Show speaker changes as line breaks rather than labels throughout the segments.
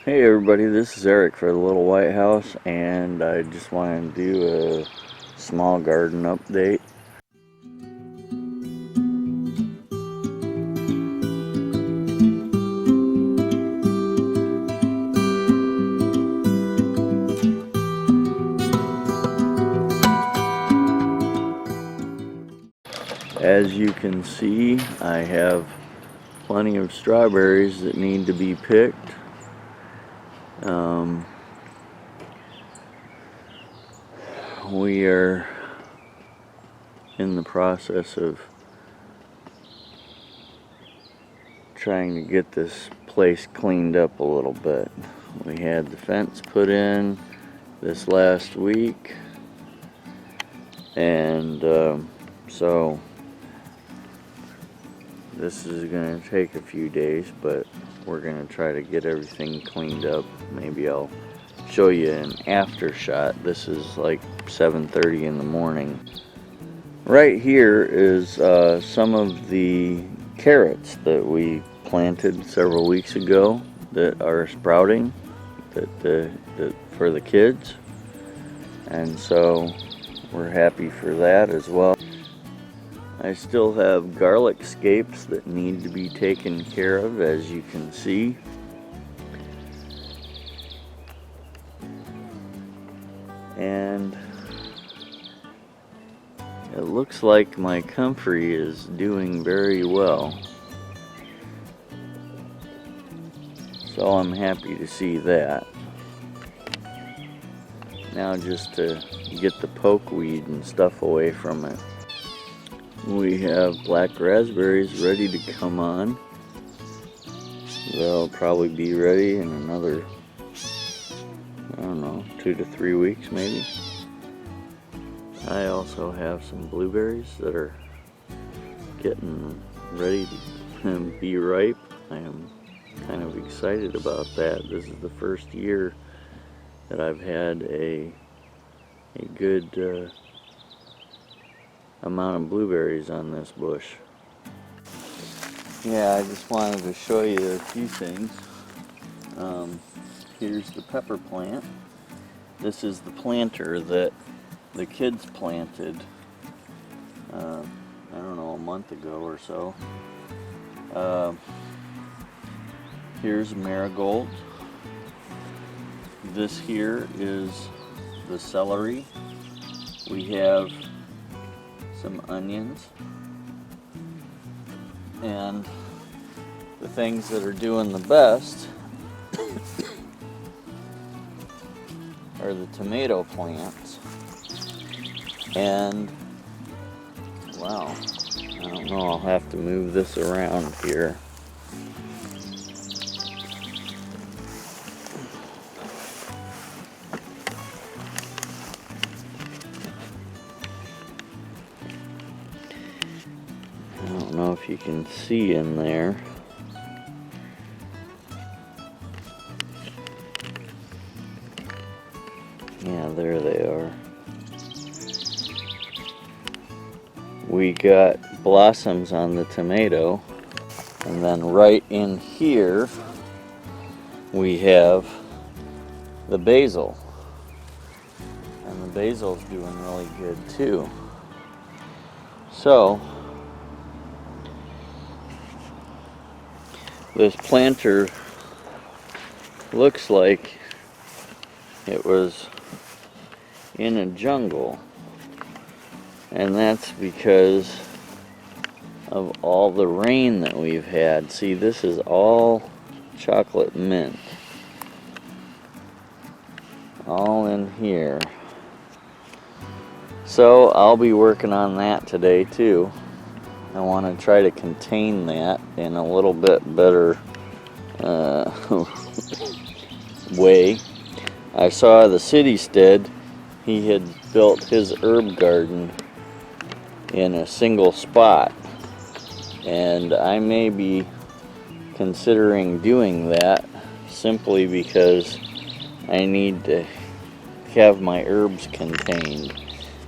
Hey everybody, this is Eric for the Little Whitehouse, and I just wanted to do a small garden update. As you can see, I have plenty of strawberries that need to be picked. We are in the process of trying to get this place cleaned up a little bit. We had the fence put in this last week, and so this is going to take a few days, but we're going to try to get everything cleaned up. Maybe I'll show you an after shot. This is like 7:30 in the morning. Right here is some of the carrots that we planted several weeks ago that are sprouting for the kids, and so we're happy for that as well. I still have garlic scapes that need to be taken care of, as you can see. And it looks like my comfrey is doing very well. So I'm happy to see that. Now just to get the pokeweed and stuff away from it. We have black raspberries ready to come on. They'll probably be ready in another, I don't know, 2 to 3 weeks maybe. I also have some blueberries that are getting ready to be ripe. I am kind of excited about that. This is the first year that I've had a good amount of blueberries on this bush. Yeah, I just wanted to show you a few things. Here's the pepper plant. This is the planter that the kids planted, I don't know, a month ago or so. Here's marigold. This here is the celery. We have some onions, and the things that are doing the best are the tomato plants. And wow, I don't know, I'll have to move this around here. I don't know if you can see in there. Yeah, there they are. We got blossoms on the tomato, and then right in here we have the basil, and the basil's doing really good too. So this planter looks like it was in a jungle, and that's because of all the rain that we've had. See, this is all chocolate mint, all in here. So I'll be working on that today too. I want to try to contain that in a little bit better way. I saw the city-stead, he had built his herb garden in a single spot, and I may be considering doing that simply because I need to have my herbs contained.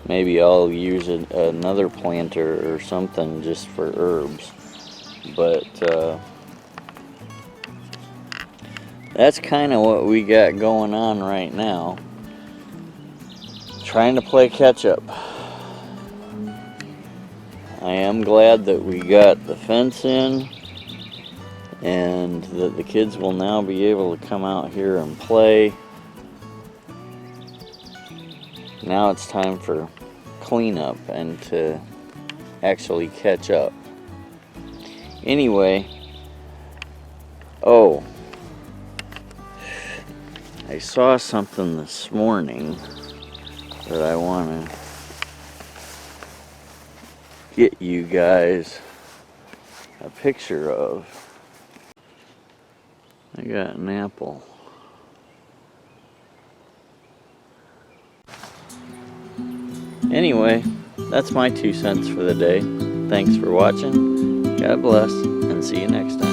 Maybe I'll use another planter or something just for herbs, but that's kind of what we got going on right now. Trying to play catch up. I am glad that we got the fence in and that the kids will now be able to come out here and play. Now it's time for cleanup and to actually catch up. Anyway, oh, I saw something this morning that I want to get you guys a picture of. I got an apple. Anyway, that's my 2 cents for the day. Thanks for watching. God bless, and see you next time.